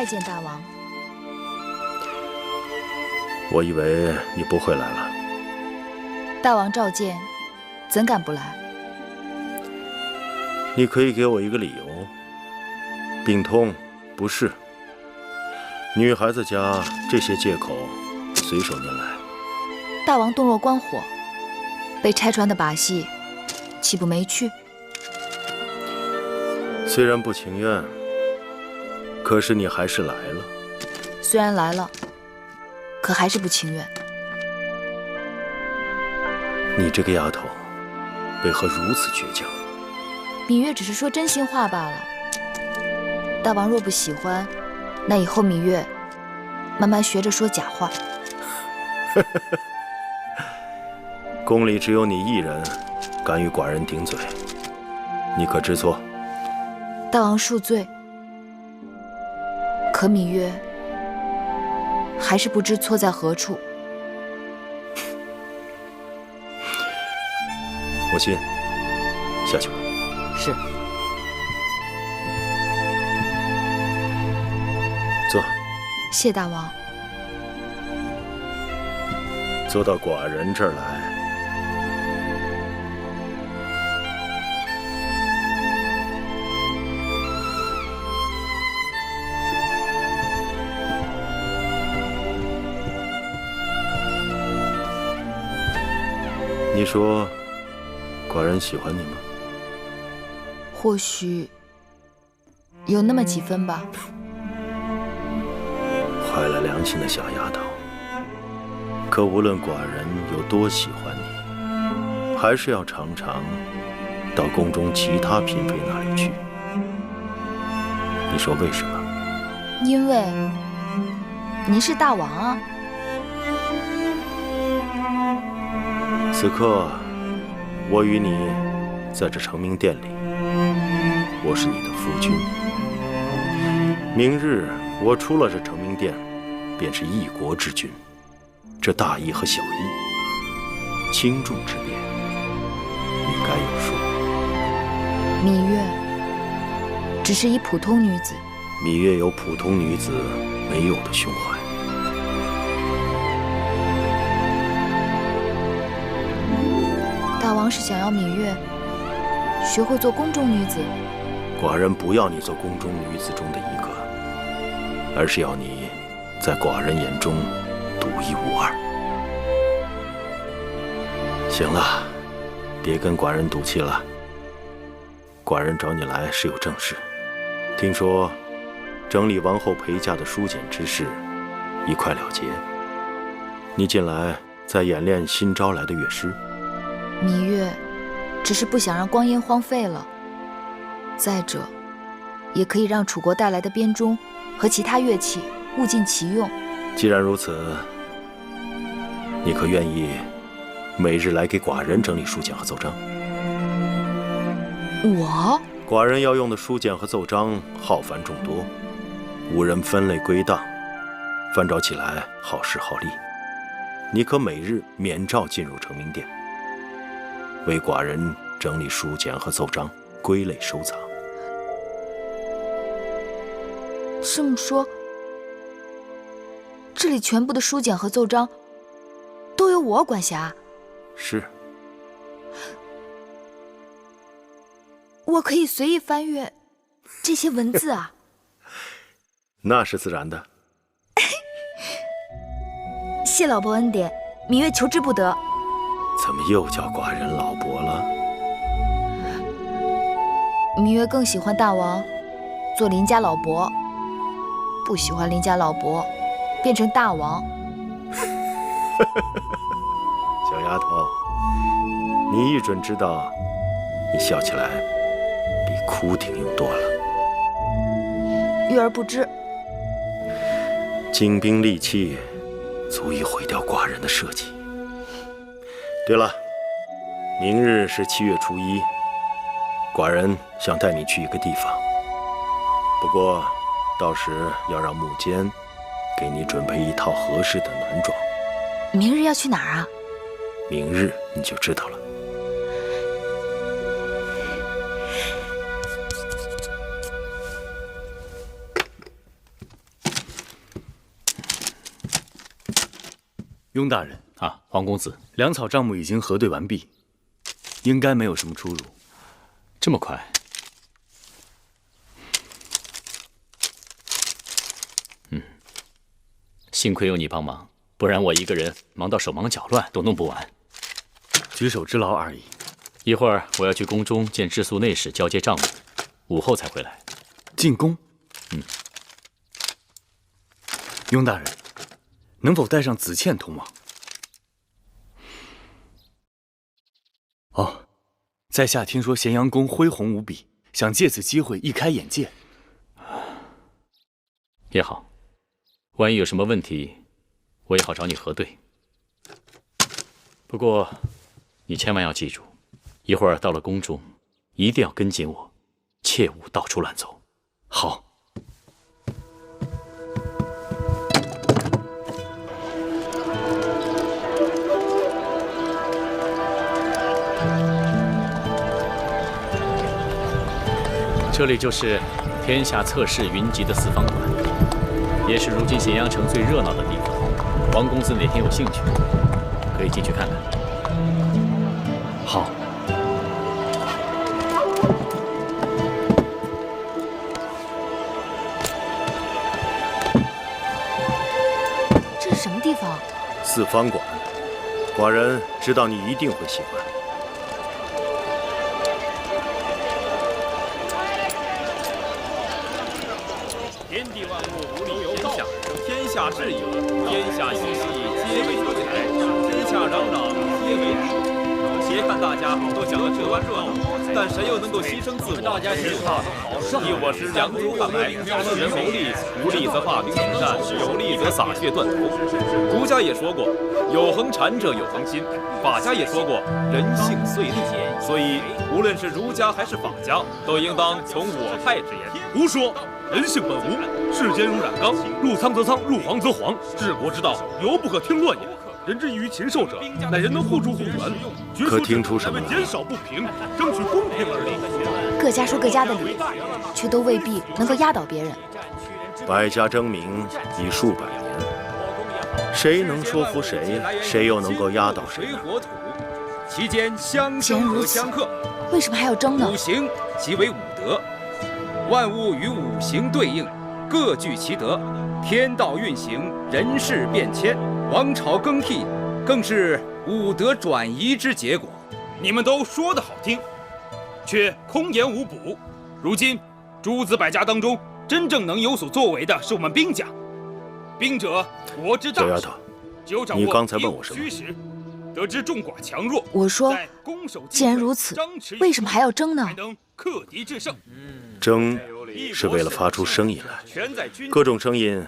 拜见大王。我以为你不会来了。大王召见，怎敢不来？你可以给我一个理由。病痛、不适，女孩子家这些借口随手拈来。大王洞若观火，被拆穿的把戏，岂不没趣？虽然不情愿，可是你还是来了。虽然来了，可还是不情愿。你这个丫头，为何如此倔强？芈月只是说真心话罢了。大王若不喜欢，那以后芈月慢慢学着说假话。宫里只有你一人敢与寡人顶嘴，你可知错？大王恕罪。可芈月还是不知错在何处。母亲，下去吧。是。坐。谢大王。坐到寡人这儿来。你说，寡人喜欢你吗？或许有那么几分吧。坏了良心的小丫头。可无论寡人有多喜欢你，还是要常常到宫中其他嫔妃那里去。你说为什么？因为您是大王啊。此刻，我与你在这承明殿里，我是你的夫君。明日我出了这承明殿，便是一国之君。这大义和小义，轻重之别，你该有数。芈月只是一普通女子。芈月有普通女子没有的胸怀。大王是想要芈月学会做宫中女子？寡人不要你做宫中女子中的一个，而是要你在寡人眼中独一无二。行了，别跟寡人赌气了。寡人找你来是有正事，听说整理王后陪嫁的书简之事已快了结，你近来在演练新招来的乐师。芈月只是不想让光阴荒废了，再者，也可以让楚国带来的编钟和其他乐器物尽其用。既然如此，你可愿意每日来给寡人整理书简和奏章？我？寡人要用的书简和奏章浩繁众多，无人分类归档，翻找起来耗时耗力。你可每日免召进入承明殿，为寡人整理书简和奏章，归类收藏。这么说，这里全部的书简和奏章都由我管辖？是。我可以随意翻阅这些文字啊？那是自然的。谢老伯恩典，芈月求之不得。怎么又叫寡人老伯了？芈月更喜欢大王做邻家老伯，不喜欢邻家老伯变成大王。小丫头，你一准知道，你笑起来比哭挺用多了。玉儿不知。精兵利器足以毁掉寡人的社稷。对了，明日是7月初1，寡人想带你去一个地方，不过到时要让木间给你准备一套合适的暖装。明日要去哪儿啊？明日你就知道了。雍大人啊，黄公子，粮草账目已经核对完毕，应该没有什么出入。这么快？幸亏有你帮忙，不然我一个人忙到手忙脚乱都弄不完。举手之劳而已。一会儿我要去宫中见治粟内史交接账目，午后才回来。进宫？雍大人，能否带上子倩同往？哦，在下听说咸阳宫恢宏无比，想借此机会一开眼界。也好。万一有什么问题，我也好找你核对。不过，你千万要记住，一会儿到了宫中，一定要跟紧我，切勿到处乱走。好。这里就是天下侧室云集的四方馆。也是如今咸阳城最热闹的地方。王公子哪天有兴趣，可以进去看看。好。这是什么地方？四方馆，寡人知道你一定会喜欢。天地万物无理天下，天下事有，天下熙熙，皆为德才；天下攘攘，皆为利。且看大家都讲得这般热闹，但谁又能够牺牲自我？大家是大同好事，你我是两足看来，世人谋利，无利则发兵遣善，有利则洒血断头。儒家也说过，有恒禅者有恒心；法家也说过，人性遂利。所以，无论是儒家还是法家，都应当从我派之言。胡说！人性本无，世间如染缸，入仓则仓，入黄则黄。治国之道，犹不可听乱言。人之异于禽兽者，乃人能互助互援。可听出什么来？减少不平，争取公平而立。各家说各家的理，却都未必能够压倒别人。百家争鸣已数百年，谁能说服谁，谁又能够压倒谁呢？其间相生和相克，为什么还要争呢？五行即为五德。万物与五行对应，各具其德。天道运行，人事变迁，王朝更替，更是五德转移之结果。你们都说得好听，却空言无补。如今诸子百家当中，真正能有所作为的是我们兵家。兵者，国之大事。你刚才问我什么？得知众寡强弱。我说，既然如此，为什么还要争呢？克敌制胜。争是为了发出声音来，各种声音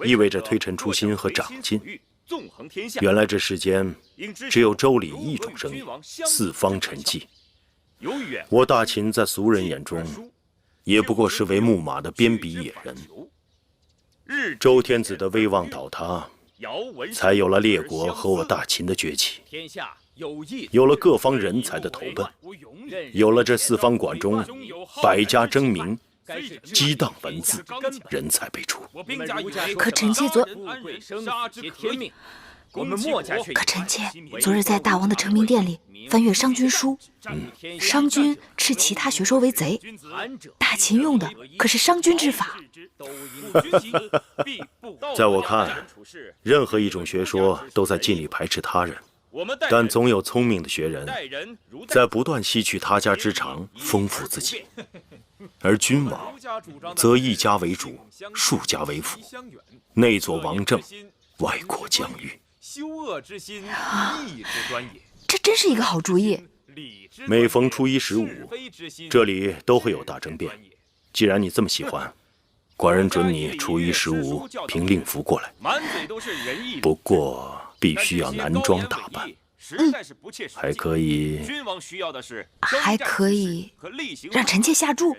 意味着推陈出新和长进。原来这世间只有周礼一种声音，四方陈迹。我大秦在俗人眼中，也不过是为木马的边鄙野人。周天子的威望倒塌，才有了列国和我大秦的崛起，有了各方人才的投奔，有了这四方馆中百家争鸣，激荡文字，人才辈出。可臣妾昨日在大王的成名殿里翻阅商君书，商君斥其他学说为贼，大秦用的可是商君之法。在我看，任何一种学说都在尽力排斥他人，但总有聪明的学人在不断吸取他家之长，丰富自己。而君王则一家为主，数家为辅，内佐王政，外扩疆域。这真是一个好主意。每逢初一15，这里都会有大争辩。既然你这么喜欢，寡人准你初一15凭令符过来。不过必须要男装打扮。还可以让臣妾下注。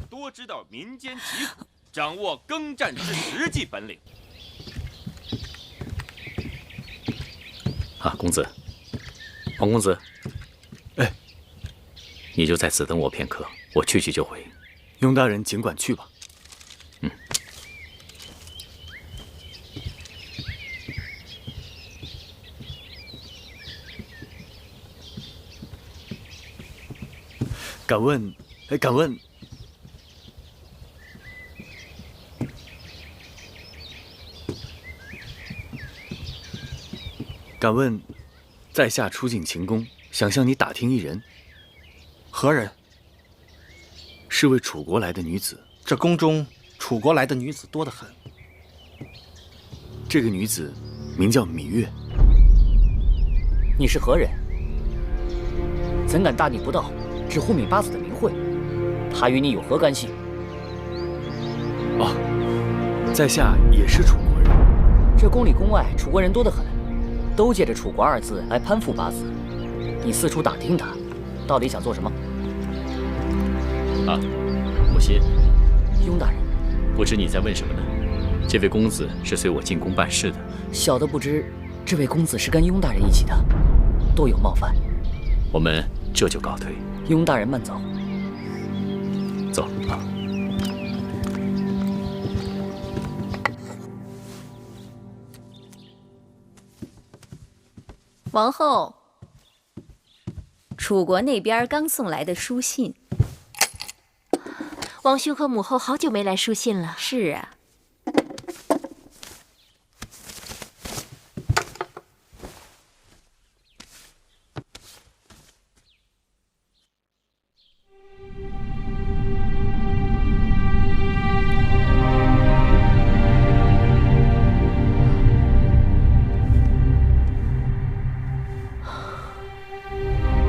多知道民间疾苦，掌握耕战之实际本领。啊，公子，黄公子，哎，你就在此等我片刻，我去就回。雍大人尽管去吧。敢问，敢问，在下初进秦宫，想向你打听一人。何人？是位楚国来的女子。这宫中楚国来的女子多得很。这个女子名叫芈月。你是何人？怎敢大逆不道，直呼芈八子的名讳？她与你有何干系？哦，在下也是楚国人。这宫里宫外楚国人多得很，都借着楚国二字来攀附八子。你四处打听他，到底想做什么？啊，母亲。雍大人，不知你在问什么呢？这位公子是随我进宫办事的。小的不知，这位公子是跟雍大人一起的，多有冒犯。我们这就告退。雍大人慢走。走啊。王后，楚国那边刚送来的书信。王兄和母后好久没来书信了。是啊。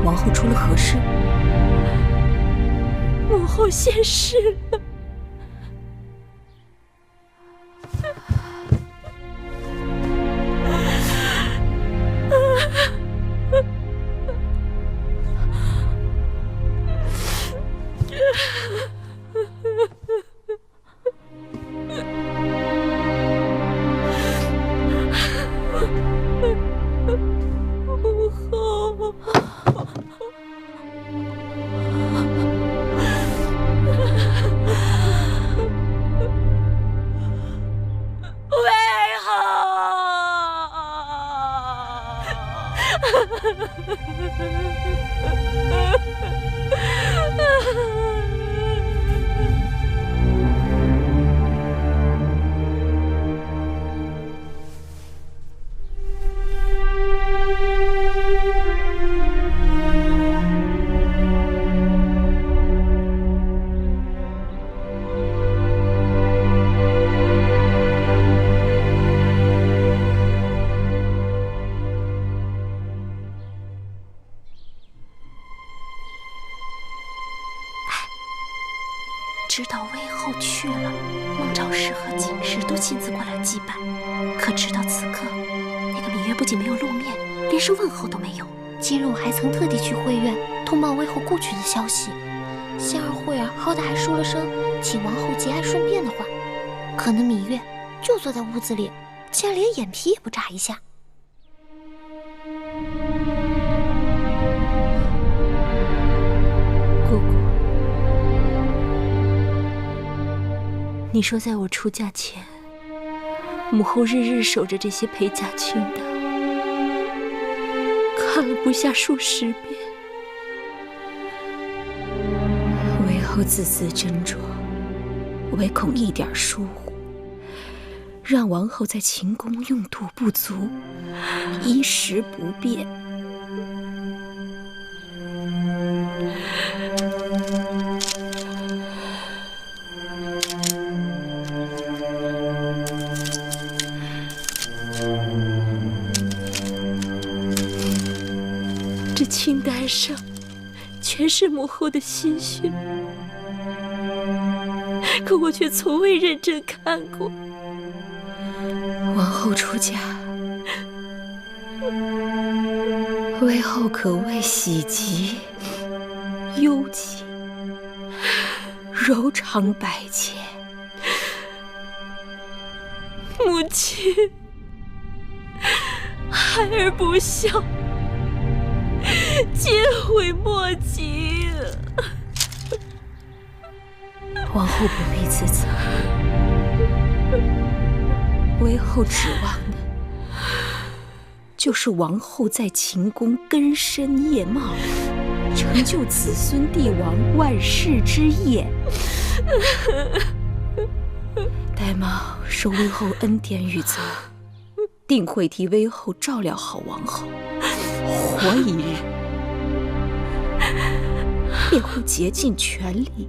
王后出了何事？母后现世了。知道魏后去了，孟昭氏和景氏都亲自过来祭拜。可直到此刻，那个芈月不仅没有露面，连声问候都没有。今日我还曾特地去会院通报魏后故去的消息。仙儿、慧儿好歹还说了声请王后节哀顺变的话，可那芈月就坐在屋子里，竟然连眼皮也不眨一下。姑姑，你说在我出嫁前，母后日日守着这些陪嫁裙的，看了不下数十遍。魏后字字斟酌，唯恐一点疏忽，让王后在秦宫用度不足，衣食不便。这清单上全是母后的心血，可我却从未认真看过。王后出嫁，魏后可谓喜极忧戚，柔肠百结。母亲，孩儿不孝，皆悔莫及。王后不必自责，魏后指望的就是王后在秦宫根深叶茂，成就子孙帝王万世之业。代茂受威后恩典与泽，定会替威后照料好王后，活一日便会竭尽全力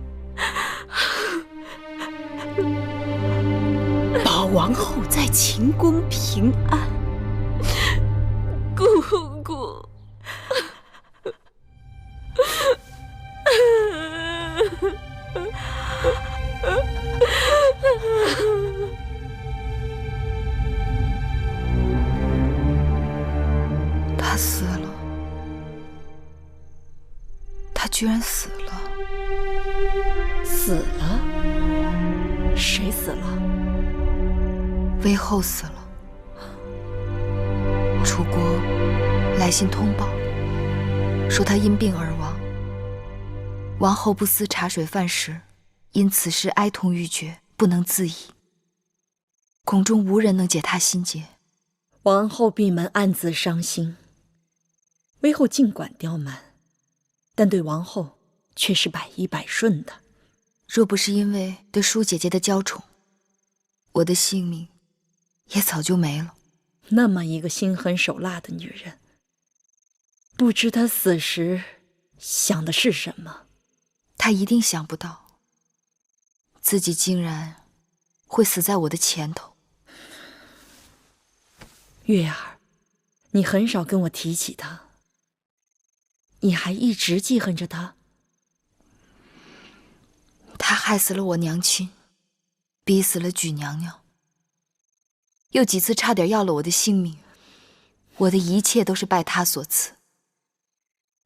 保王后在秦宫平安。姑姑。他死了，他居然死了。死了？谁死了？威后死了。楚国来信通报，说他因病而亡。王后不思茶水饭食，因此事哀痛欲绝，不能自已。宫中无人能解他心结。王后闭门暗自伤心，威后尽管刁蛮，但对王后却是百依百顺的。若不是因为对舒姐姐的娇宠，我的性命也早就没了。那么一个心狠手辣的女人，不知她死时想的是什么？她一定想不到，自己竟然会死在我的前头。月儿，你很少跟我提起她，你还一直记恨着她？她害死了我娘亲，逼死了举娘娘，又几次差点要了我的性命。我的一切都是拜她所赐，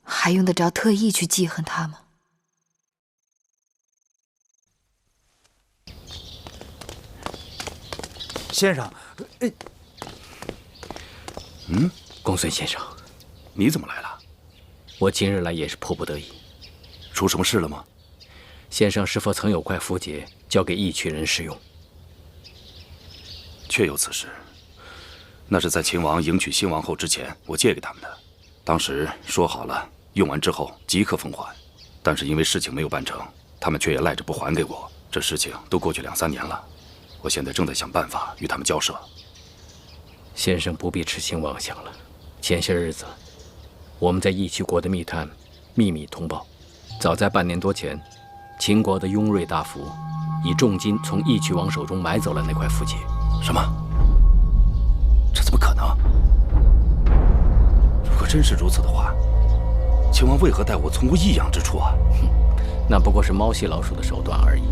还用得着特意去记恨她吗？先生，公孙先生，你怎么来了？我今日来也是迫不得已。出什么事了吗？先生是否曾有块符节交给义渠人使用？确有此事。那是在秦王迎娶新王后之前，我借给他们的。当时说好了，用完之后即刻奉还。但是因为事情没有办成，他们却也赖着不还给我。这事情都过去2、3年了，我现在正在想办法与他们交涉。先生不必痴心妄想了。前些日子，我们在义渠国的密探秘密通报，早在半年多前，秦国的雍瑞大夫以重金从义渠王手中买走了那块符节。什么？这怎么可能？如果真是如此的话，秦王为何待我从无异样之处啊？那不过是猫戏老鼠的手段而已。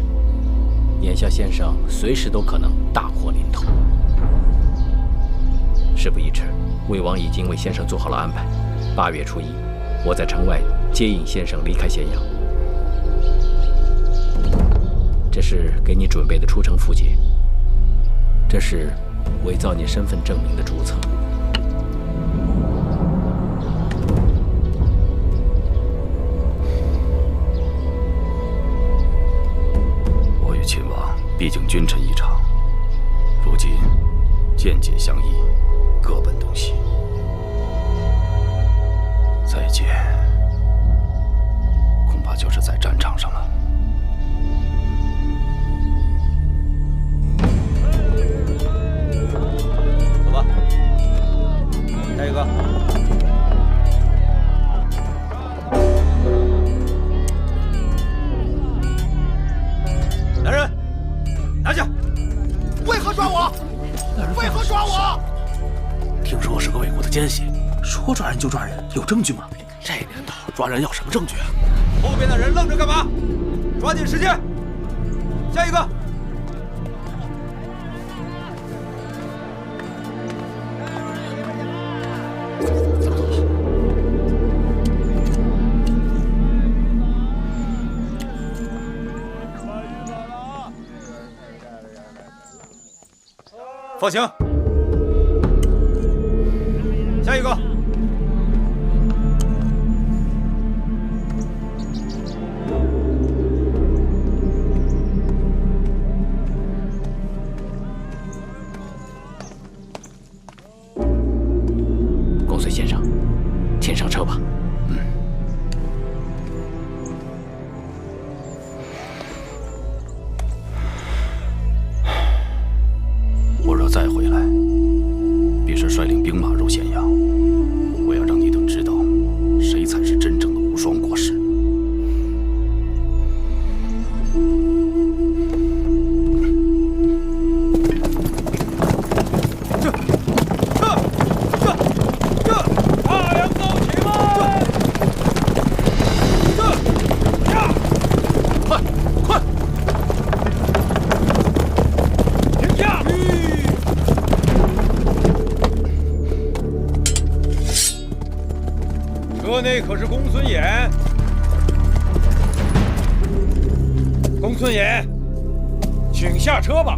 眼下先生随时都可能大祸临头。事不宜迟，魏王已经为先生做好了安排。8月初1，我在城外接应先生离开咸阳。这是给你准备的出城符节，这是伪造你身份证明的注册。我与秦王毕竟君臣一场，如今见解相异，各奔东西。再见，恐怕就是在战场上了。走吧，下一个。来人，拿下！为何抓我？为何抓我？听说是个魏国的奸细，说抓人就抓人，有证据吗？这年头抓人要什么证据啊？后边的人愣着干嘛？抓紧时间！下一个。放行。下一个。公孙先生，请上车吧。位可是公孙衍？公孙衍，请下车吧。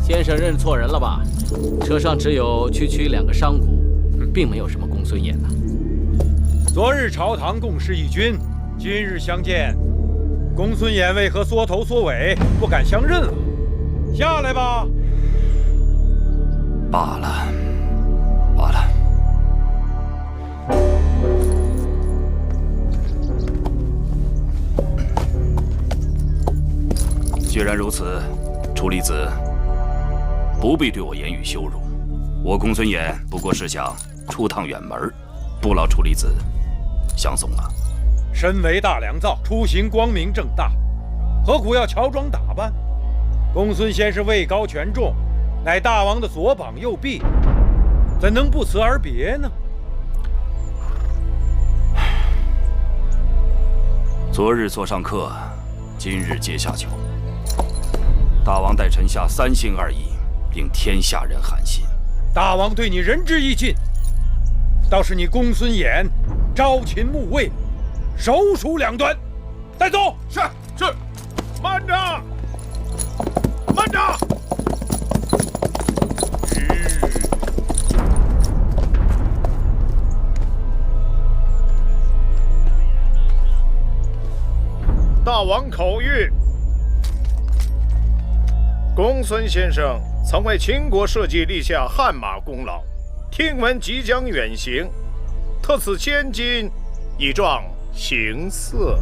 先生认错人了吧？车上只有区区2个商贾，并没有什么公孙衍呐。昨日朝堂共事一军，今日相见，公孙衍为何缩头缩尾，不敢相认啊？下来吧。罢了，罢了。既然如此，楚离子不必对我言语羞辱。我公孙衍不过是想出趟远门，不劳楚离子相送了。身为大良造，出行光明正大，何苦要乔装打扮？公孙先生位高权重，乃大王的左膀右臂，怎能不辞而别呢？昨日座上客，今日阶下囚。大王待臣下3心2意，令天下人寒心。大王对你仁至义尽，倒是你公孙衍朝秦暮魏，首鼠两端。带走。是。慢着，慢着。大王口谕：公孙先生曾为秦国社稷立下汗马功劳，听闻即将远行，特赐千金以壮行色。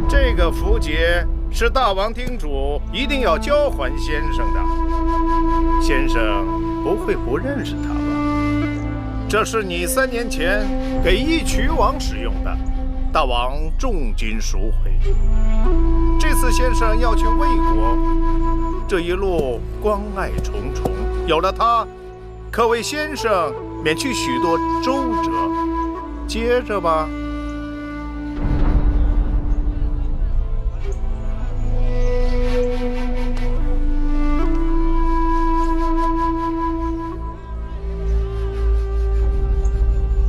这个符节是大王叮嘱一定要交还先生的，先生不会不认识他吧？这是你3年前给义渠王使用的，大王重金赎回。这次先生要去魏国，这一路关爱重重，有了它，可为先生免去许多周折。接着吧。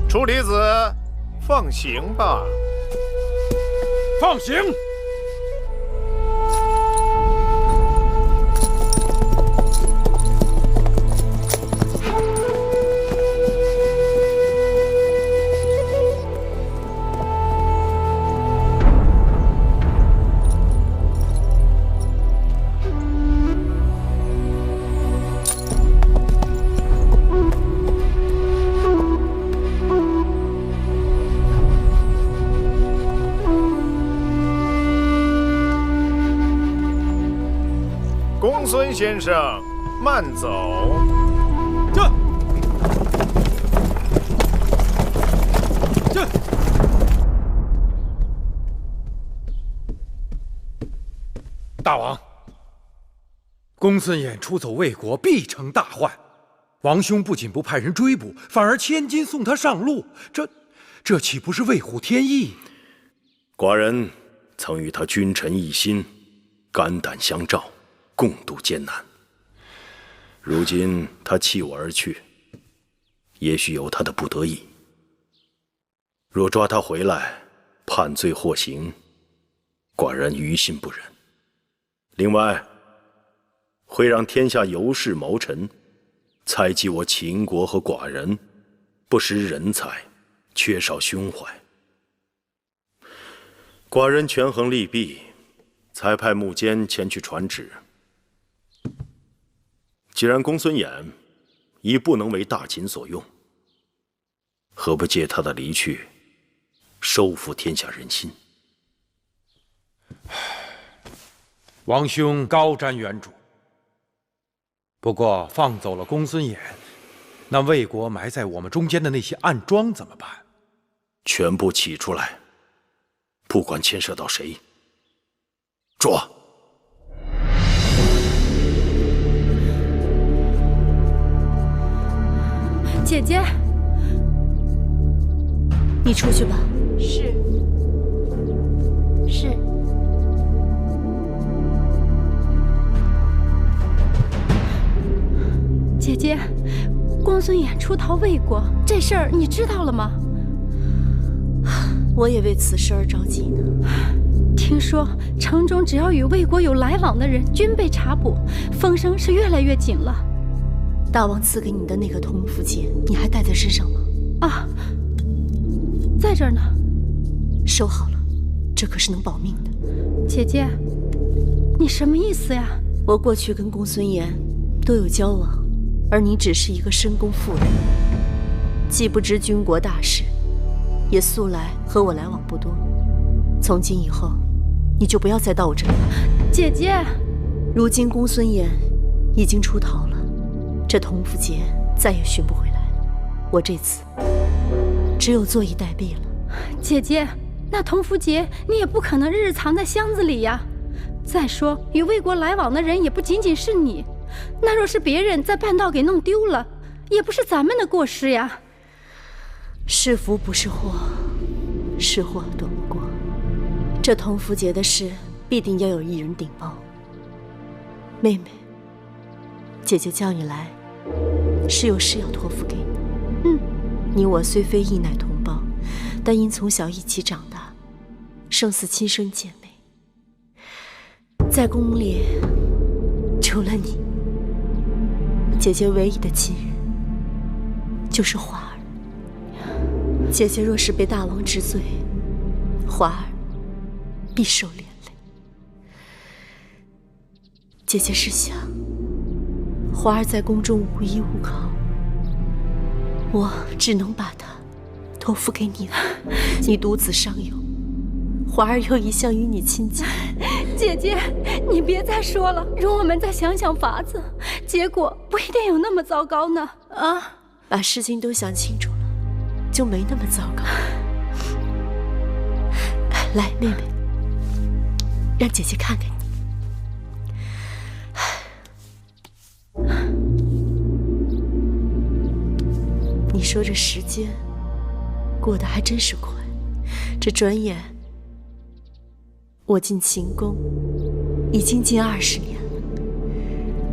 楚离子，放行吧。放行。公孙先生，慢走。大王，公孙衍出走魏国，必成大患。王兄不仅不派人追捕，反而千金送他上路，这岂不是为虎添翼？寡人曾与他君臣一心，肝胆相照，共度艰难。如今他弃我而去，也许有他的不得已。若抓他回来，判罪获刑，寡人于心不忍。另外，会让天下尤氏谋臣猜忌我秦国和寡人不识人才，缺少胸怀。寡人权衡利弊，才派幕监前去传旨。既然公孙衍已不能为大秦所用，何不借他的离去，收服天下人心？王兄高瞻远瞩。不过放走了公孙衍，那魏国埋在我们中间的那些暗桩怎么办？全部起出来，不管牵涉到谁，抓！姐姐，你出去吧。是。姐姐，公孙衍出逃魏国，这事儿你知道了吗？我也为此事而着急呢。听说城中只要与魏国有来往的人，均被查捕，风声是越来越紧了。大王赐给你的那个铜符节，你还带在身上吗？啊，在这儿呢。收好了，这可是能保命的。姐姐，你什么意思呀？我过去跟公孙衍都有交往，而你只是一个深宫妇人，既不知军国大事，也素来和我来往不多。从今以后，你就不要再到我这里来。姐姐，如今公孙衍已经出逃了，这铜符节再也寻不回来了。我这次只有坐以待毙了。姐姐，那铜符节你也不可能日日藏在箱子里呀。再说，与魏国来往的人也不仅仅是你，那若是别人在半道给弄丢了，也不是咱们的过失呀。是福不是祸，是祸躲不过。这铜符节的事，必定要有一人顶包。妹妹，姐姐叫你来，是有事要托付给你。你我虽非异乃同胞，但因从小一起长大，胜似亲生姐妹。在宫里，除了你，姐姐唯一的亲人就是华儿。姐姐若是被大王治罪，华儿必受连累。姐姐是想，华儿在宫中无依无靠，我只能把她托付给你了。你独子尚有，华儿又一向与你亲近。姐姐，你别再说了，容我们再想想法子，结果不一定有那么糟糕呢。啊，把事情都想清楚了，就没那么糟糕。来，妹妹，让姐姐看看你。你说这时间过得还真是快，这转眼我进秦宫已经近20年了，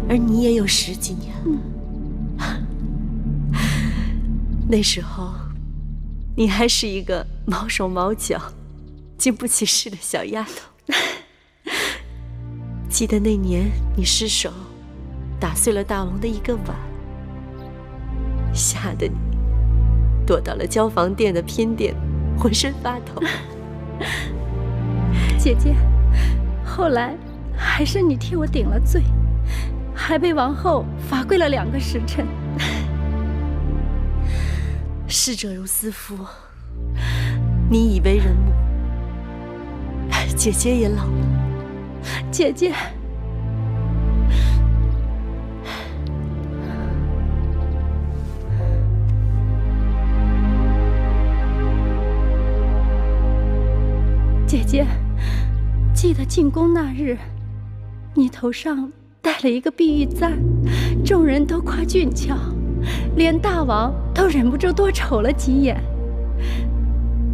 而你也有10几年了。那时候你还是一个毛手毛脚、经不起事的小丫头。记得那年你失手打碎了大王的一个碗，吓得你躲到了交房店的偏殿，浑身发抖。姐姐，后来还是你替我顶了罪，还被王后罚跪了2个时辰。逝者如斯夫，你已为人母，姐姐也老了。姐姐，姐姐，记得进宫那日，你头上戴了一个碧玉簪，众人都夸俊俏，连大王都忍不住多瞅了几眼。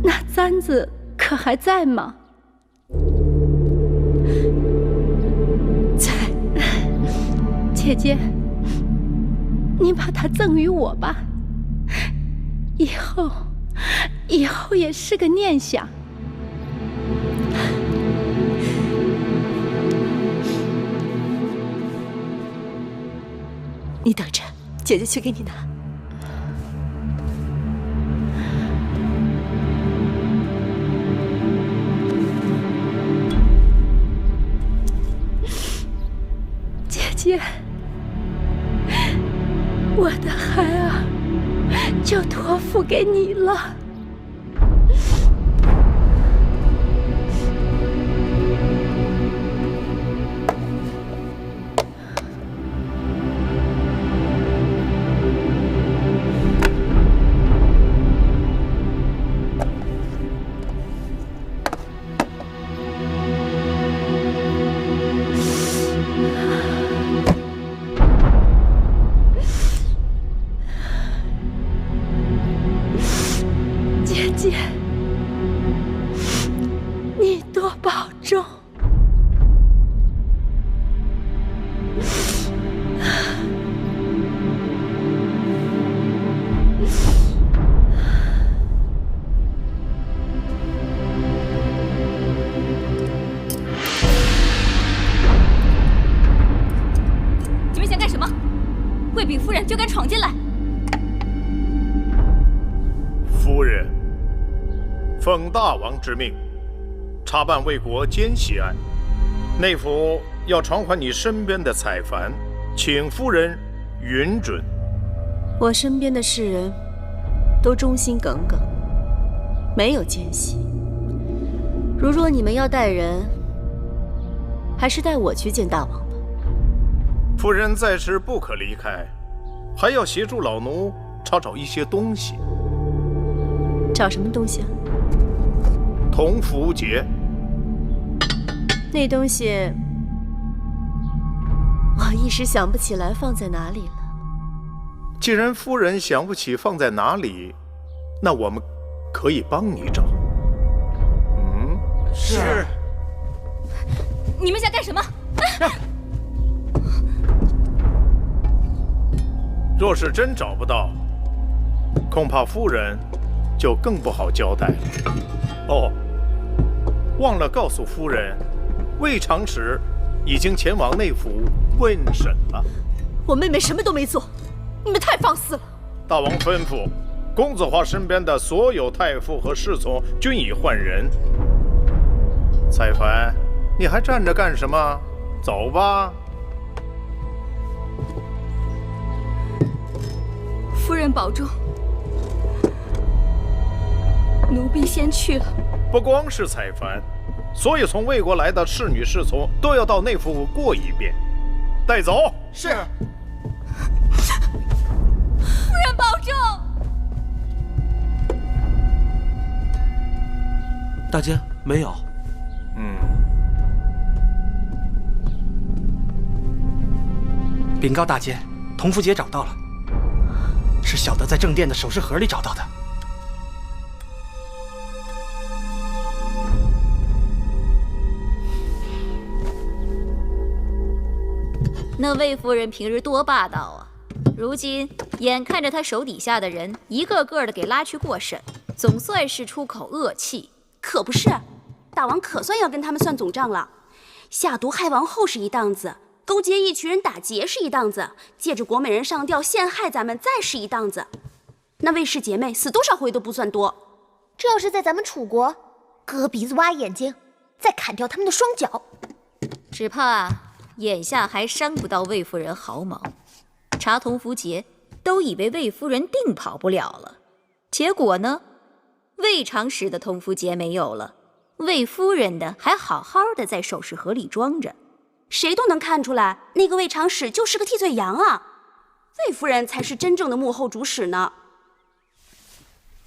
那簪子可还在吗？在。姐姐，你把它赠予我吧，以后也是个念想。你等着，姐姐去给你拿。姐姐，我的孩儿就托付给你了。姐，你多保重。你们想干什么？卫秉夫人就敢闯进来！夫人，奉大王之命，查办魏国奸细案，内府要传唤你身边的采凡，请夫人允准。我身边的士人都忠心耿耿，没有奸细。如若你们要带人，还是带我去见大王吧。夫人在时不可离开，还要协助老奴找一些东西。找什么东西啊？铜符节。那东西我一时想不起来放在哪里了。既然夫人想不起放在哪里，那我们可以帮你找。是。你们想干什么？若是真找不到，恐怕夫人就更不好交代了。哦，忘了告诉夫人，魏长史已经前往内府问审了。我妹妹什么都没做，你们太放肆了。大王吩咐，公子华身边的所有太傅和侍从均已换人。采凡，你还站着干什么？走吧。夫人保重，奴婢先去了。不光是采凡，所有从魏国来的侍女侍从都要到内府过一遍，带走。是。夫人保重。大监没有。禀告大监，铜符节找到了，是小的在正殿的首饰盒里找到的。那魏夫人平日多霸道啊！如今眼看着她手底下的人一个个的给拉去过审，总算是出口恶气。可不是，大王可算要跟他们算总账了。下毒害王后是一档子，勾结一群人打劫是一档子，借着国美人上吊陷害咱们再是一档子。那魏氏姐妹死多少回都不算多。这要是在咱们楚国，割鼻子挖眼睛，再砍掉他们的双脚，只怕眼下还伤不到魏夫人毫毛。查铜符节都以为魏夫人定跑不了了，结果呢，魏长史的铜符节没有了，魏夫人的还好好的在首饰盒里装着。谁都能看出来，那个魏长史就是个替罪羊啊！魏夫人才是真正的幕后主使呢。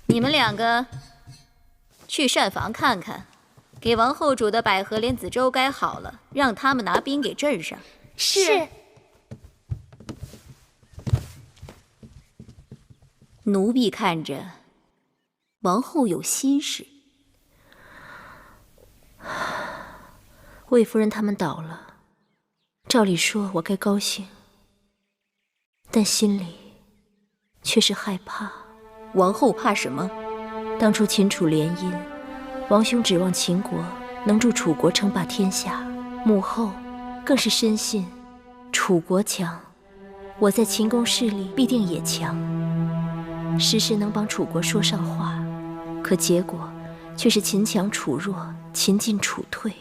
你们两个去膳房看看，给王后煮的百合莲子粥该好了，让他们拿兵给镇上。是。奴婢看着，王后有心事。魏夫人他们倒了，照理说我该高兴，但心里却是害怕。王后怕什么？当初秦楚联姻，王兄指望秦国能助楚国称霸天下，母后更是深信楚国强，我在秦宫势力必定也强，时时能帮楚国说上话。可结果却是秦强楚弱，秦进楚退。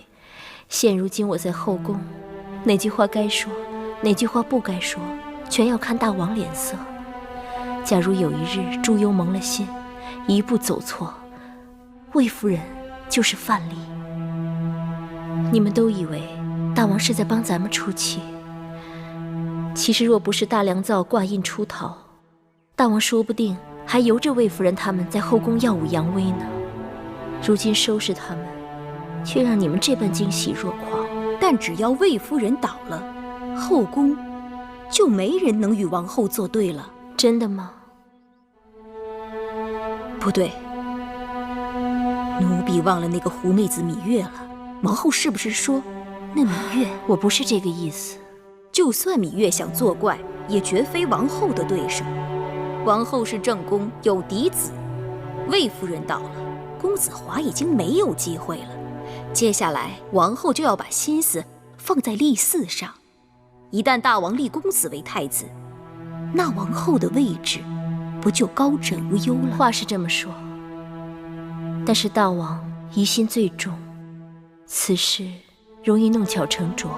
现如今我在后宫，哪句话该说，哪句话不该说，全要看大王脸色。假如有一日朱由蒙了心，一步走错，魏夫人就是范例。你们都以为大王是在帮咱们出气，其实若不是大良造挂印出逃，大王说不定还由着魏夫人他们在后宫耀武扬威呢。如今收拾他们，却让你们这般惊喜若狂。但只要魏夫人倒了，后宫就没人能与王后作对了。真的吗？不对，奴婢忘了那个狐妹子芈月了。王后是不是说，那芈月？我不是这个意思。就算芈月想作怪，也绝非王后的对手。王后是正宫，有嫡子，魏夫人倒了，公子华已经没有机会了。接下来，王后就要把心思放在立嗣上。一旦大王立公子为太子，那王后的位置不就高枕无忧了？话是这么说，但是大王疑心最重，此事容易弄巧成拙。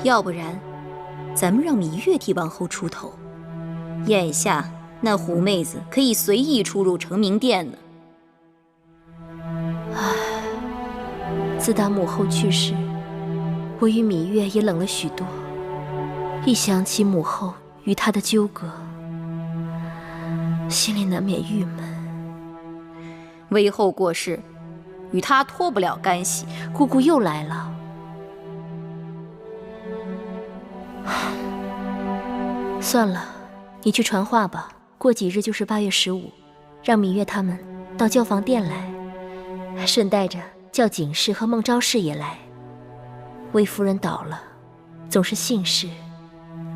要不然，咱们让芈月替王后出头。眼下那狐妹子可以随意出入成明殿呢。唉，自打母后去世，我与芈月也冷了许多。一想起母后与她的纠葛，心里难免郁闷。魏后过世，与她脱不了干系。姑姑又来了。算了，你去传话吧。过几日就是8月15，让芈月他们到教坊殿来，顺带着叫景氏和孟昭氏也来。魏夫人倒了，总是幸事，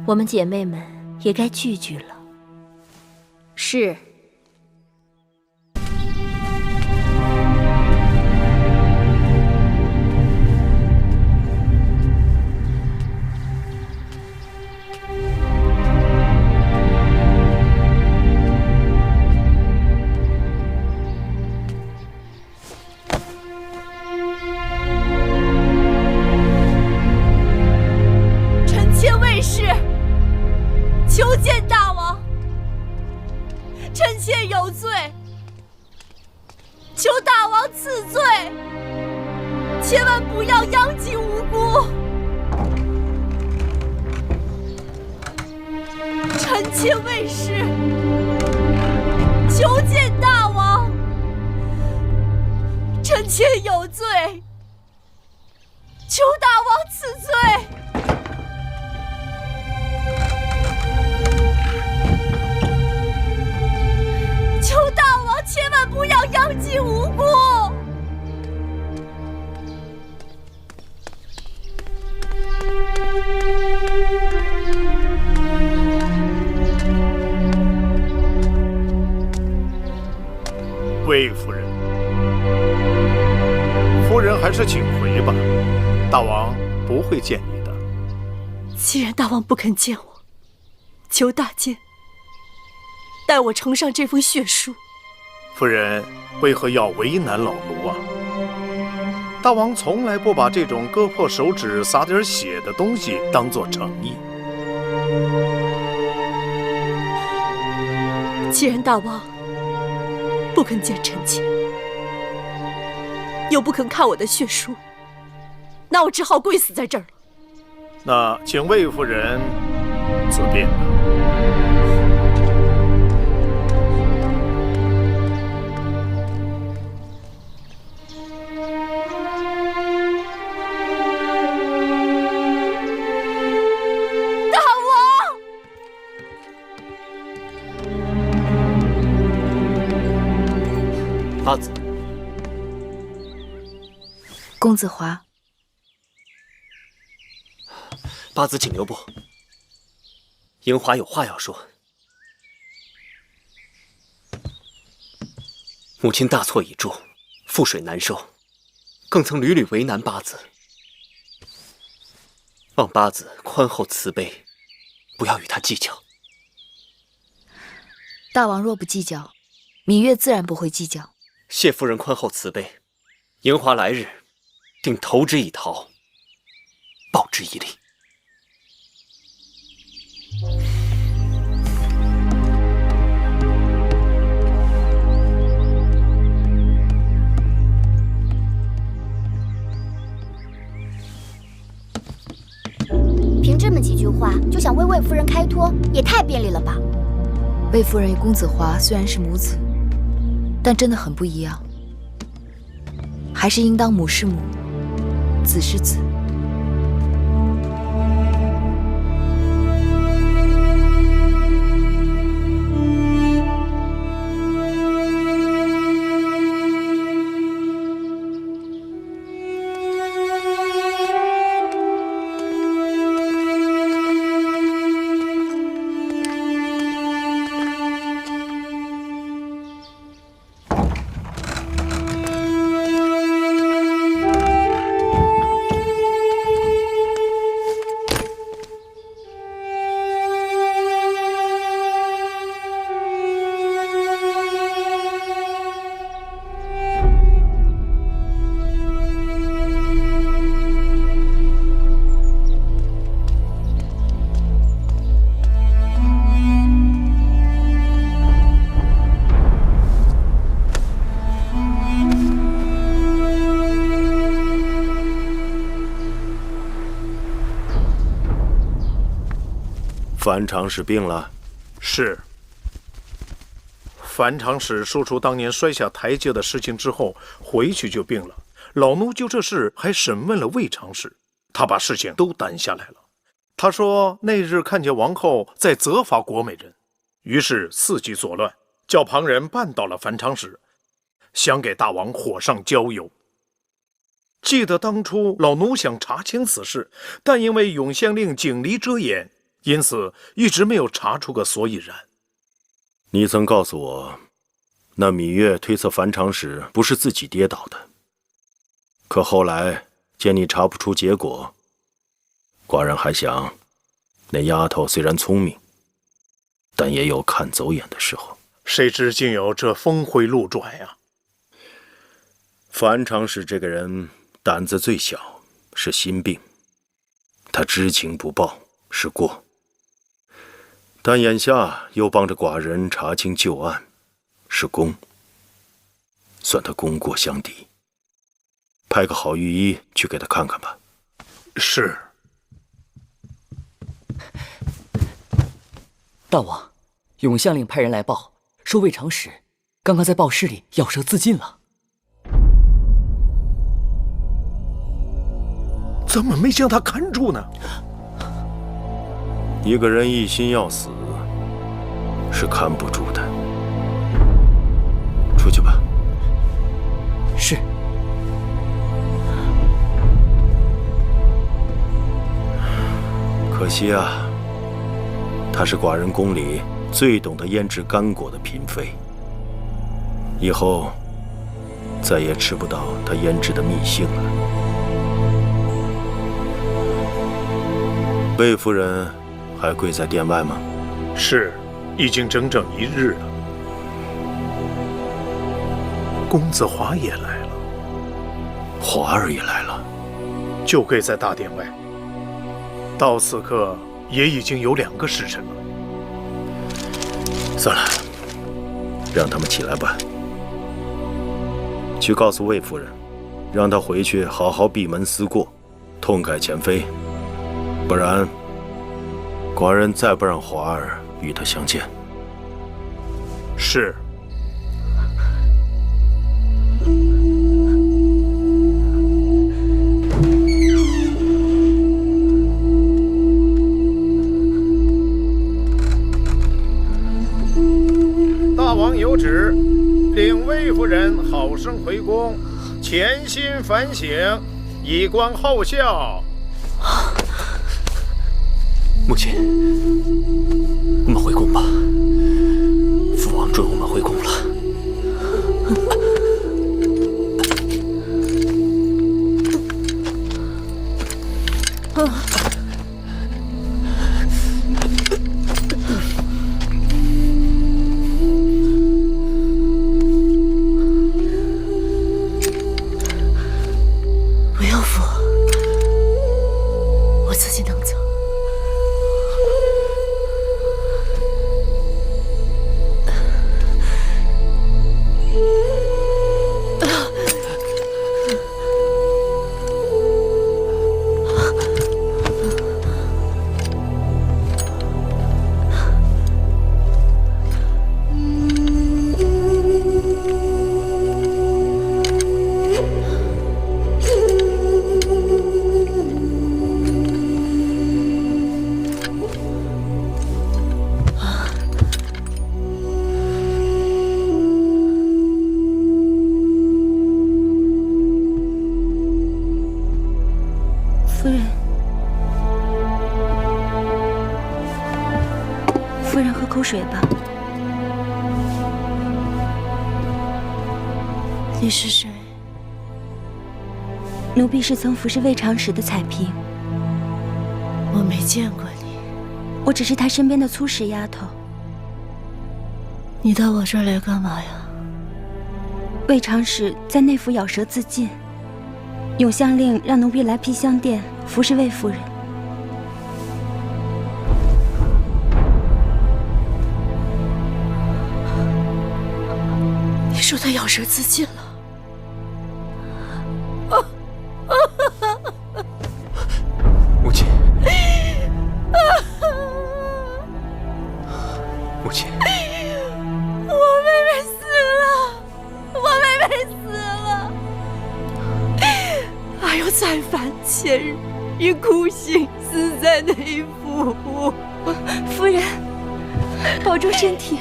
我们姐妹们也该聚聚了。是。求见大王，臣妾有罪，求大王赐罪，千万不要殃及无辜。臣妾未誓，求见大王，臣妾有罪，求大王赐罪。求大王千万不要殃及无辜！魏夫人，夫人还是请回吧，大王不会见你的。既然大王不肯见我，求大监代我呈上这封血书。夫人为何要为难老奴啊？大王从来不把这种割破手指洒点血的东西当作诚意。既然大王不肯见臣妾，又不肯看我的血书，那我只好跪死在这儿了。那请魏夫人自便吧。八子，公子华，八子请留步。樱华有话要说。母亲大错已铸，覆水难收，更曾屡屡为难八子。望八子宽厚慈悲，不要与他计较。大王若不计较，芈月自然不会计较。谢夫人宽厚慈悲，樱华来日定投之以桃，报之以李。凭这么几句话就想为魏夫人开脱，也太便利了吧？魏夫人与公子华虽然是母子，但真的很不一样，还是应当母是母，子是子。樊长史病了。是。樊长史说出当年摔下台阶的事情之后，回去就病了。老奴就这事还审问了魏长史，他把事情都担下来了。他说那日看见王后在责罚国美人，于是伺机作乱，叫旁人绊倒了樊长史，想给大王火上浇油。记得当初老奴想查清此事，但因为永县令警离遮掩，因此一直没有查出个所以然。你曾告诉我，那芈月推测樊长史不是自己跌倒的，可后来见你查不出结果，寡人还想，那丫头虽然聪明，但也有看走眼的时候。谁知竟有这峰回路转呀！樊长史这个人胆子最小，是心病，他知情不报是过，但眼下又帮着寡人查清旧案，是功，算他功过相抵。派个好御医去给他看看吧。是。大王，永县令派人来报，说魏长史刚刚在报室里咬舌自尽了。怎么没将他看住呢？一个人一心要死，是看不住的。出去吧。是。可惜啊，她是寡人宫里最懂得腌制干果的嫔妃，以后再也吃不到她腌制的蜜杏了。魏夫人还跪在殿外吗？是，已经整整1日了。公子华也来了。华儿也来了，就跪在大殿外。到此刻也已经有2个时辰了。算了，让他们起来吧。去告诉魏夫人，让她回去好好闭门思过，痛改前非。不然，寡人再不让华儿与他相见。是。大王有旨，令魏夫人好生回宫，潜心反省，以观后效。母亲，我们回宫吧。父王准我们回宫了。不要扶，我自己能走。夫人喝口水吧。你是谁？奴婢是曾服侍魏长史的彩嫔。我没见过你。我只是他身边的粗使丫头。你到我这儿来干嘛呀？魏长史在内府咬舌自尽，永相令让奴婢来披香殿服侍魏夫人。你说他咬舌自尽了？母亲，再犯前日以苦刑死在内府。夫人，保重身体。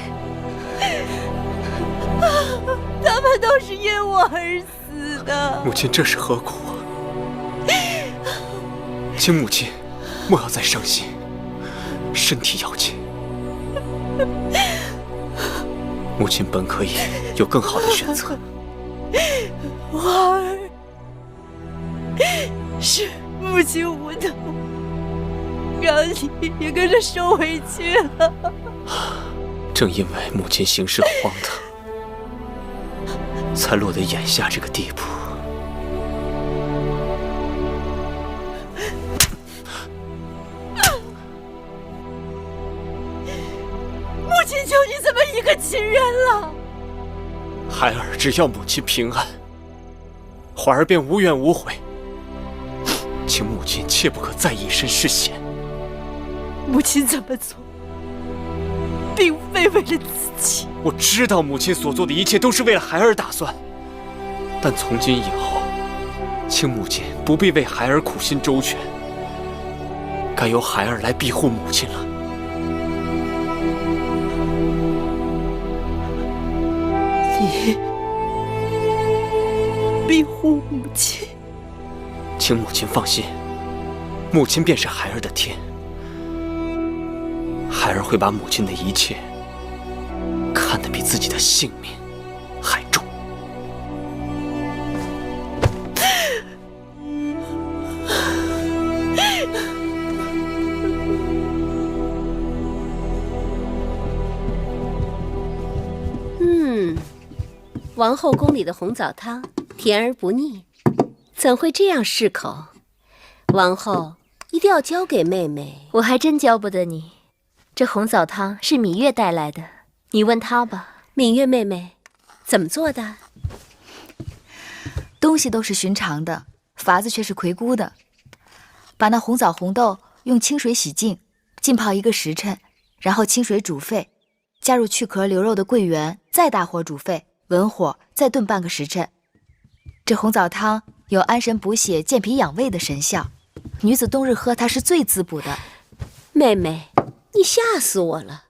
他们都是因我而死的。母亲这是何苦？请母亲莫要再伤心，身体要紧。母亲本可以有更好的选择。花儿，是母亲无能，让你也跟着受委屈了。正因为母亲行事荒唐，才落得眼下这个地步。母亲求你这么一个亲人了。孩儿只要母亲平安，怀儿便无怨无悔。请母亲切不可再以身试险。母亲这么做，并非为了自己。我知道母亲所做的一切都是为了孩儿打算，但从今以后，请母亲不必为孩儿苦心周全，该由孩儿来庇护母亲了。你庇护母亲？请母亲放心，母亲便是孩儿的天，孩儿会把母亲的一切看得比自己的性命还重。王后宫里的红枣汤甜而不腻，怎会这样适口？王后一定要交给妹妹。我还真教不得你。这红枣汤是芈月带来的，你问她吧。芈月妹妹，怎么做的？东西都是寻常的，法子却是魁姑的。把那红枣红豆用清水洗净，浸泡1个时辰，然后清水煮沸，加入去壳留肉的桂圆，再大火煮沸，文火再炖半个时辰。这红枣汤有安神补血、健脾养胃的神效，女子冬日喝它是最滋补的。妹妹，你吓死我了，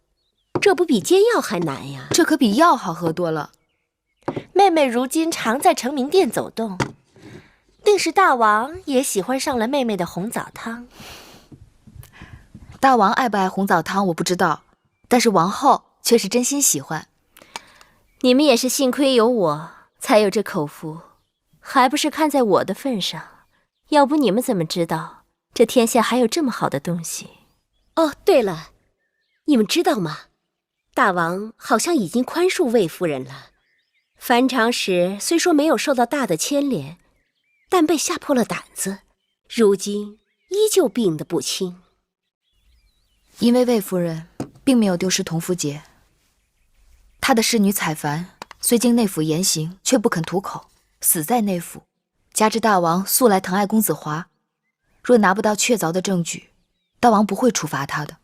这不比煎药还难呀？这可比药好喝多了。妹妹如今常在成明殿走动，定是大王也喜欢上了妹妹的红枣汤。大王爱不爱红枣汤我不知道，但是王后却是真心喜欢。你们也是幸亏有我，才有这口福，还不是看在我的份上？要不你们怎么知道这天下还有这么好的东西？哦，对了，你们知道吗？大王好像已经宽恕魏夫人了。樊长史虽说没有受到大的牵连，但被吓破了胆子，如今依旧病得不轻。因为魏夫人并没有丢失同福节，她的侍女采樊虽经内府严刑，却不肯吐口，死在内府。加之大王素来疼爱公子华，若拿不到确凿的证据，大王不会处罚他的。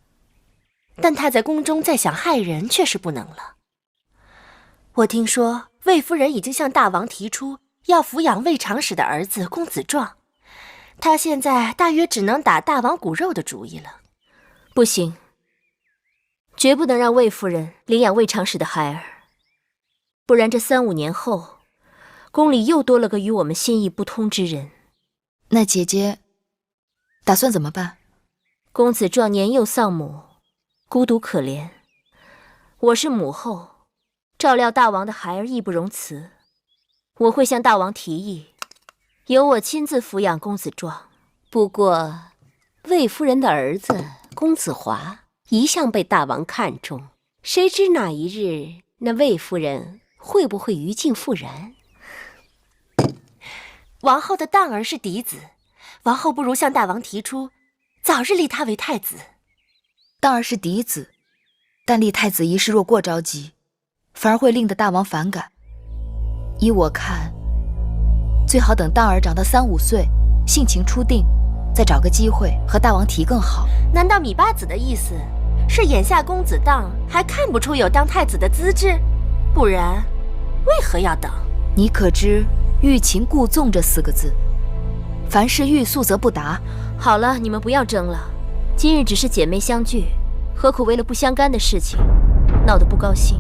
但他在宫中再想害人，却是不能了。我听说魏夫人已经向大王提出要抚养魏长史的儿子公子壮，他现在大约只能打大王骨肉的主意了。不行，绝不能让魏夫人领养魏长史的孩儿，不然这3、5年后，宫里又多了个与我们心意不通之人。那姐姐打算怎么办？公子壮年幼丧母，孤独可怜，我是母后，照料大王的孩儿义不容辞。我会向大王提议，由我亲自抚养公子壮。不过，魏夫人的儿子公子华一向被大王看重，谁知哪一日那魏夫人会不会于禁复燃？王后的当儿是嫡子，王后不如向大王提出，早日立他为太子。当儿是嫡子，但立太子一事若过着急，反而会令得大王反感。依我看，最好等当儿长到3、5岁，性情初定，再找个机会和大王提更好。难道芈八子的意思是眼下公子当还看不出有当太子的资质？不然为何要等？你可知欲擒故纵这4个字？凡事欲速则不达。好了，你们不要争了。今日只是姐妹相聚，何苦为了不相干的事情闹得不高兴？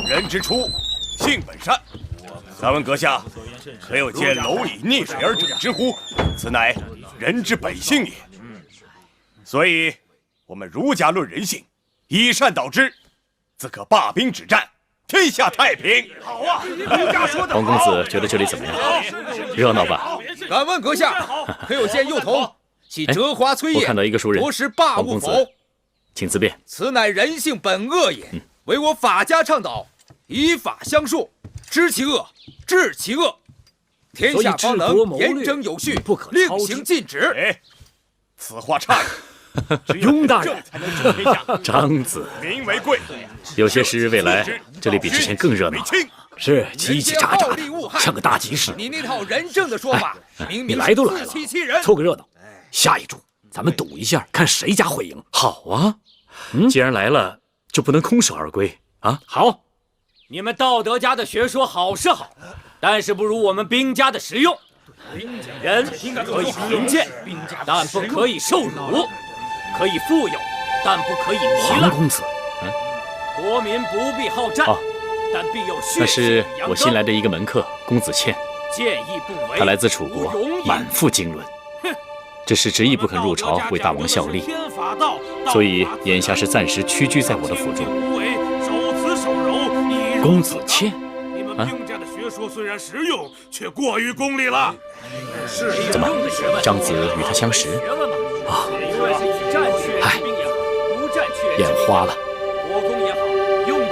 人之初，性本善。敢问阁下，可有见蝼蚁溺水而止之乎？此乃人之本性也。所以，我们儒家论人性，以善导之，自可罢兵止战，天下太平。好啊，儒家说的好。黄公子觉得这里怎么样？热闹吧？敢问阁下，可有见幼童系折花摧叶，我看到一个熟人，夺食霸物否？请自便。此乃人性本恶也，唯我法家倡导，以法相术，知其恶，治其恶，天下方能严整有序，令行禁止。哎，此话差矣。雍大人才能治天下。张子，民为贵。有些时未来这里比之前更热闹。是叽叽喳喳的，像个大集市。你那套人证的说法，明明来都来了，自欺欺人，凑个热闹。下一注，咱们赌一下，看谁家会赢。好啊，既然来了，就不能空手而归啊！好，你们道德家的学说好是好，但是不如我们兵家的实用。人可以贫贱，但不可以受辱；可以富有，但不可以糜烂。黄公子，国民不必好战，但必有血那是气养我新来的一个门客公子倩，见义不为。他来自楚国，满腹经纶，只是执意不肯入朝为大王效力，所以眼下是暂时屈居在我的府中。公子倩，兵家的学说虽然实用，却过于功利了。怎么，张子与他相识？啊，嗨，眼花了。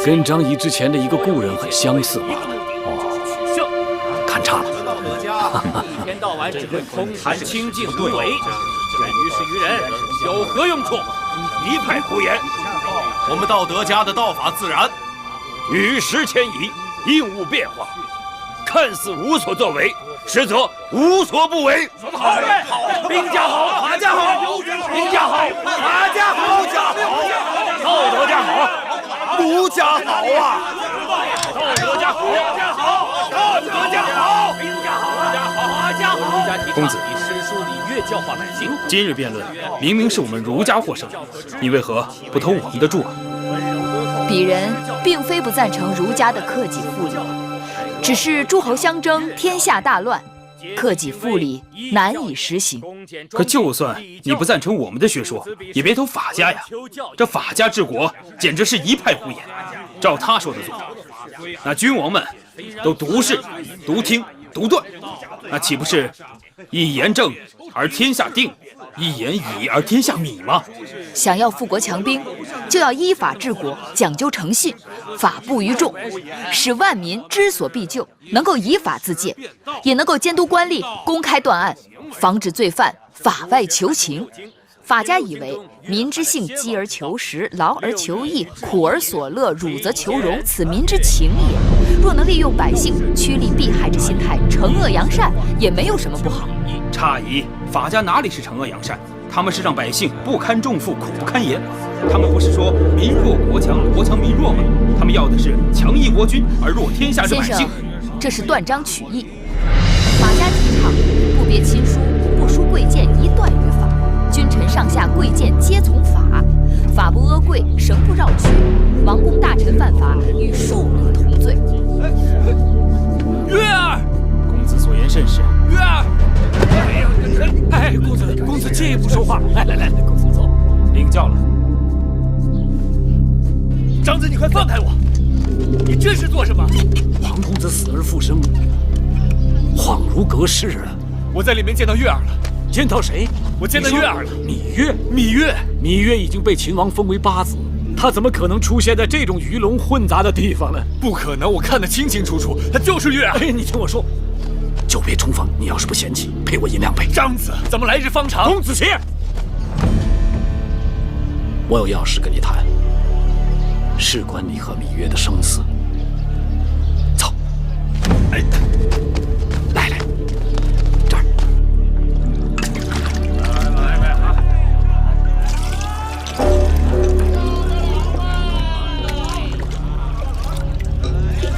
跟张仪之前的一个故人很相似罢了。哦，看差了。一天到晚只会空谈清净无为，于事于人有何用处？一派胡言。我们道德家的道法自然，与时迁移，应物变化，看似无所作为，实则无所不为。好，兵家好，法家好，兵家好，法家好，道德家好，儒家好啊！道德家好，道德家好，兵家好，法家好。公子，以诗书礼乐教化百姓。今日辩论明明是我们儒家获胜，你为何不投我们的注啊？鄙人并非不赞成儒家的克己复礼，只是诸侯相争，天下大乱，克己复礼难以实行。可就算你不赞成我们的学说，也别投法家呀！这法家治国简直是一派胡言。照他说的做，那君王们都独视、独听、独断，那岂不是一言正而天下定，一言以而天下泯吗？想要富国强兵，就要依法治国，讲究诚信，法布于众，使万民知所必救，能够以法自戒，也能够监督官吏公开断案，防止罪犯法外求情。法家以为民之性饥而求食，劳而求逸，苦而所乐，辱则求荣，此民之情也。若能利用百姓趋利避害之心态，惩恶扬善，也没有什么不好。诧异，法家哪里是惩恶扬善？他们是让百姓不堪重负，苦不堪言。他们不是说民弱国强，国强民弱吗？他们要的是强义国君，而弱天下之百姓。先生，这是断章取义。法家提倡不别亲疏，不输贵贱，一断于法。君臣上下贵贱皆从法，法不阿贵，绳不绕曲。王公大臣犯法，与庶民同罪。月儿，公子所言甚是。月儿，哎，公子借一步说话。来，公子坐，领教了。张子，你快放开我！你这是做什么？黄公子死而复生，恍如隔世啊！我在里面见到月儿了。见到谁？我见到月儿了。芈月已经被秦王封为八子，他怎么可能出现在这种鱼龙混杂的地方呢？不可能，我看得清清楚楚，他就是月儿。哎，你听我说，久别重逢，你要是不嫌弃，陪我饮2杯。张子，咱们来日方长。公子卿，我有要事跟你谈，事关你和芈月的生死。走。哎，来，这儿。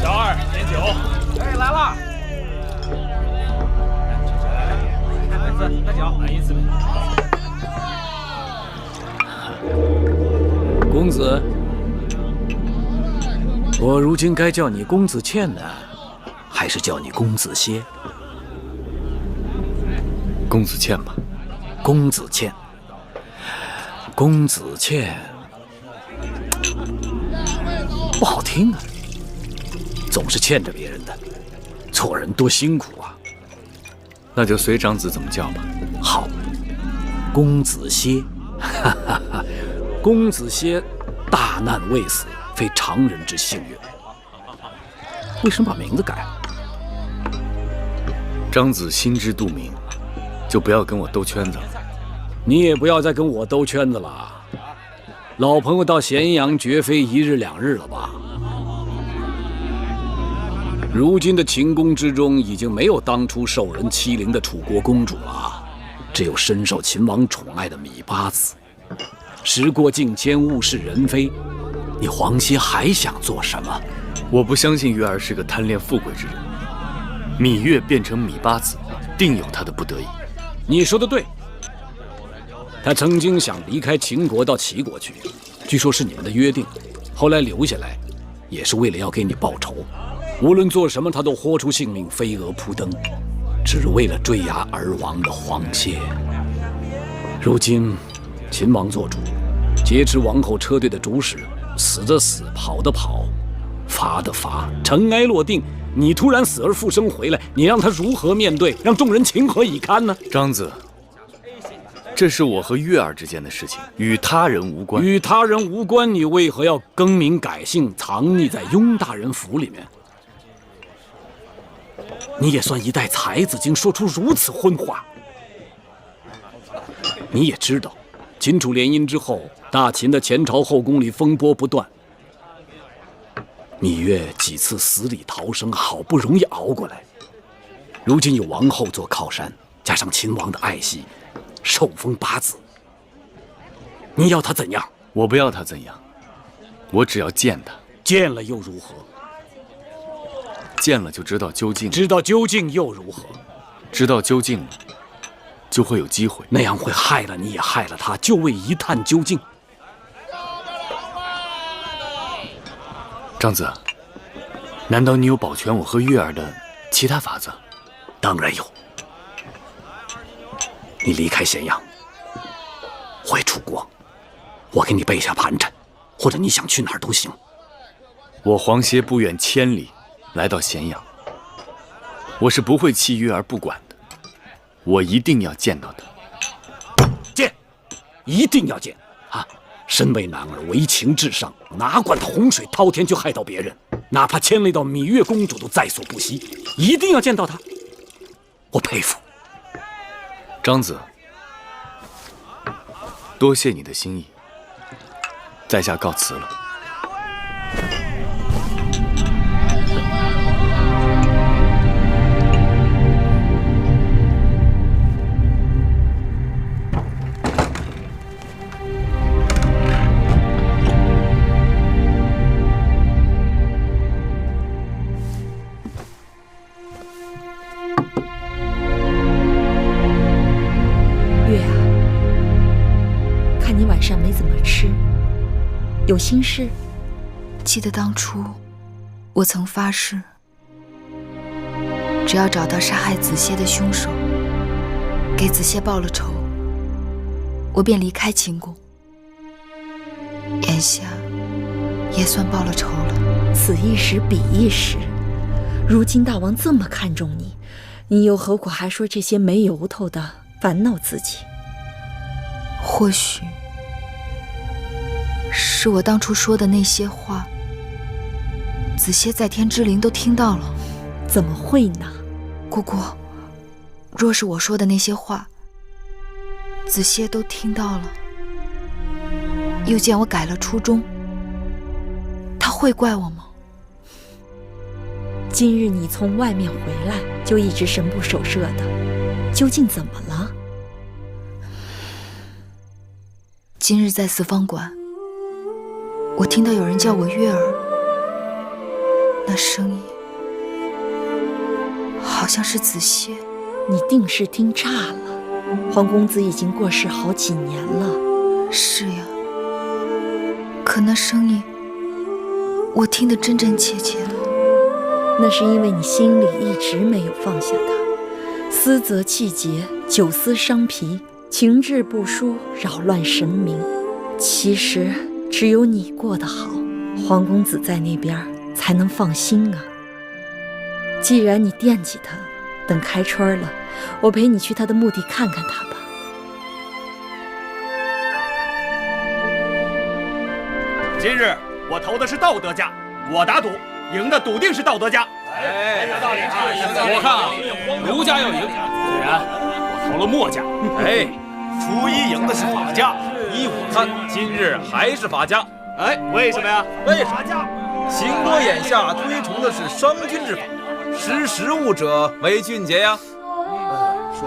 小二，点酒。哎，来了。公子，我如今该叫你公子倩呢，还是叫你公子歇？公子倩吧。公子倩，公子倩，不好听啊，总是欠着别人的，做人多辛苦啊。那就随长子怎么叫吧。好，公子歇，哈哈哈，公子歇，大难未死，非常人之幸也。为什么把名字改了？长子心知肚明，就不要跟我兜圈子了。你也不要再跟我兜圈子了。老朋友到咸阳，绝非一日两日了吧？如今的秦宫之中，已经没有当初受人欺凌的楚国公主了，只有深受秦王宠爱的芈八子。时过境迁，物是人非，你黄歇还想做什么？我不相信月儿是个贪恋富贵之人。芈月变成芈八子，定有她的不得已。你说的对。他曾经想离开秦国到齐国去，据说是你们的约定，后来留下来，也是为了要给你报仇。无论做什么，他都豁出性命，飞蛾扑灯，只为了追压而亡的黄歇。如今，秦王做主，劫持王后车队的主使，死的死，跑的跑，罚的罚，尘埃落定。你突然死而复生回来，你让他如何面对？让众人情何以堪呢？长子，这是我和月儿之间的事情，与他人无关。与他人无关，你为何要更名改姓，藏匿在雍大人府里面？你也算一代才子，竟说出如此荤话。你也知道，秦楚联姻之后，大秦的前朝后宫里风波不断。芈月几次死里逃生，好不容易熬过来，如今有王后做靠山，加上秦王的爱惜，受封八子。你要他怎样？我不要他怎样，我只要见他。见了又如何？见了就知道究竟。知道究竟又如何？知道究竟了，就会有机会。那样会害了你，也害了他，就为一探究竟。长子，难道你有保全我和月儿的其他法子？当然有。你离开咸阳，回楚国，我给你备下盘缠，或者你想去哪儿都行。我黄歇不远千里来到咸阳，我是不会弃月儿不管的，我一定要见到他。见，一定要见啊！身为男儿，为情至上，哪管他洪水滔天去害到别人，哪怕牵累到芈月公主都在所不惜，一定要见到他。我佩服。长子，多谢你的心意，在下告辞了。有心事？记得当初，我曾发誓，只要找到杀害子歇的凶手，给子歇报了仇，我便离开秦宫。眼下也算报了仇了。此一时彼一时，如今大王这么看重你，你又何苦还说这些没由头的烦恼自己？或许是我当初说的那些话，子歇在天之灵都听到了。怎么会呢？姑姑，若是我说的那些话，子歇都听到了，又见我改了初衷，他会怪我吗？今日你从外面回来，就一直神不守舍的，究竟怎么了？今日在四方馆，我听到有人叫我月儿，那声音好像是子歇。你定是听岔了，皇公子已经过世好几年了。是呀，可可那声音，我听得真真切切的。那是因为你心里一直没有放下他，思则气结，久思伤脾，情志不舒，扰乱神明。其实只有你过得好，黄公子在那边才能放心啊。既然你惦记他，等开春了，我陪你去他的墓地看看他吧。今日我投的是道德家，我打赌赢的笃定是道德家。哎，有道理啊！我看啊，儒家要赢。虽然我投了墨家，哎，初一赢的是法家，依我看，今日还是法家。哎，为什么呀？为啥家？秦国眼下推崇的是商君之法，识时务者为俊杰呀。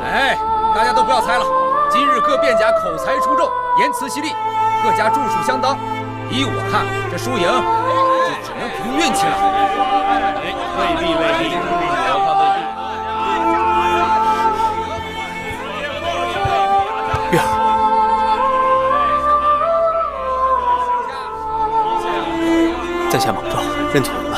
哎，大家都不要猜了，今日各辩家口才出众，言辞犀利，各家著述相当。依我看，这输赢就只能凭运气了。未必，我看未必。月儿，在下莽撞，认错人了。